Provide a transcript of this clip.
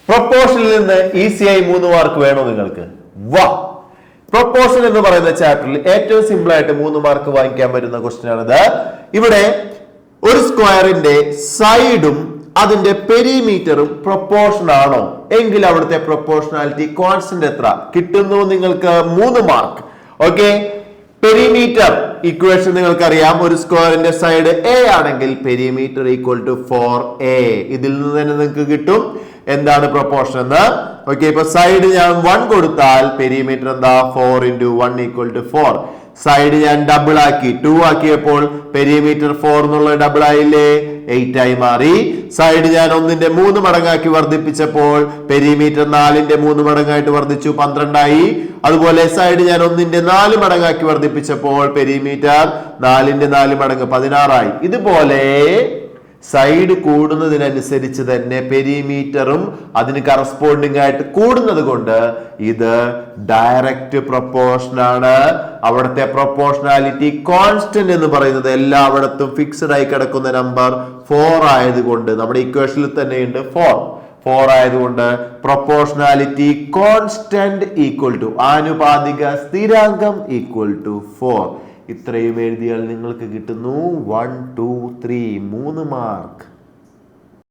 പ്രൊപ്പോർഷനിൽ നിന്ന് ഈസിയായി 3 മാർക്ക് വേണോ നിങ്ങൾക്ക്? വാ, പ്രൊപ്പോർഷൻ എന്ന് പറയുന്ന ചാപ്റ്ററിൽ ഏറ്റവും സിമ്പിൾ ആയിട്ട് 3 മാർക്ക് വാങ്ങിക്കാൻ പറ്റുന്ന ക്വസ്റ്റ്യൻ ആണിത്. ഇവിടെ ഒരു സ്ക്വയറിന്റെ സൈഡും അതിന്റെ പെരിമീറ്ററും പ്രൊപ്പോർഷൻ ആണോ എങ്കിൽ അവിടുത്തെ പ്രൊപ്പോർഷണാലിറ്റി കോൺസ്റ്റന്റ് എത്ര കിട്ടുന്നു? നിങ്ങൾക്ക് 3 മാർക്ക്. ഓക്കെ, പെരിമീറ്റർ ഇക്വേഷൻ നിങ്ങൾക്കറിയാം. ഒരു സ്ക്വയറിന്റെ സൈഡ് എ ആണെങ്കിൽ പെരിമീറ്റർ ഈക്വൽ ടു 4a. ഇതിൽ നിന്ന് തന്നെ നിങ്ങൾക്ക് കിട്ടും എന്താണ് പ്രൊപ്പോർഷൻ എന്ന്. ഓക്കെ, ഇപ്പൊ സൈഡ് ഞാൻ 1 കൊടുത്താൽ പെരിമീറ്റർ എന്താ? 4 × 1 = 4. സൈഡ് ഞാൻ ഡബിൾ ആക്കി 2 ആക്കിയപ്പോൾ പെരിമീറ്റർ 4 എന്നുള്ള ഡബിൾ ആയില്ലേ? 8 ആയി മാറി. സൈഡ് ഞാൻ 1ന്റെ 3 മടങ്ങാക്കി വർദ്ധിപ്പിച്ചപ്പോൾ പെരിമീറ്റർ 4ന്റെ 3 മടങ്ങായിട്ട് വർദ്ധിച്ചു, 12 ആയി. അതുപോലെ സൈഡ് ഞാൻ 1ന്റെ 4 മടങ്ങാക്കി വർദ്ധിപ്പിച്ചപ്പോൾ പെരിമീറ്റർ 4ന്റെ 4 മടങ്ങ് 16 ആയി. ഇതുപോലെ സൈഡ് കൂടുന്നതിനനുസരിച്ച് തന്നെ പെരിമീറ്ററും അതിന് കറസ്പോണ്ടിങ് ആയിട്ട് കൂടുന്നത് കൊണ്ട് ഇത് ഡയറക്റ്റ് പ്രൊപ്പോർഷൻ ആണ്. അവിടുത്തെ പ്രൊപ്പോർഷണാലിറ്റി കോൺസ്റ്റന്റ് എന്ന് പറയുന്നത് എല്ലായിടത്തും ഫിക്സഡ് ആയി കിടക്കുന്ന നമ്പർ 4 ആയതുകൊണ്ട് നമ്മുടെ ഇക്വേഷനിൽ തന്നെയുണ്ട് 4 ആയതുകൊണ്ട് പ്രൊപ്പോർഷണാലിറ്റി കോൺസ്റ്റന്റ് ഈക്വൽ ടു ആനുപാതിക സ്ഥിരാങ്കം ഈക്വൽ ടു 4. ഇത്രയും എഴുതിയാൽ നിങ്ങൾക്ക് കിട്ടുന്നു 1, 2, 3 മാർക്ക്.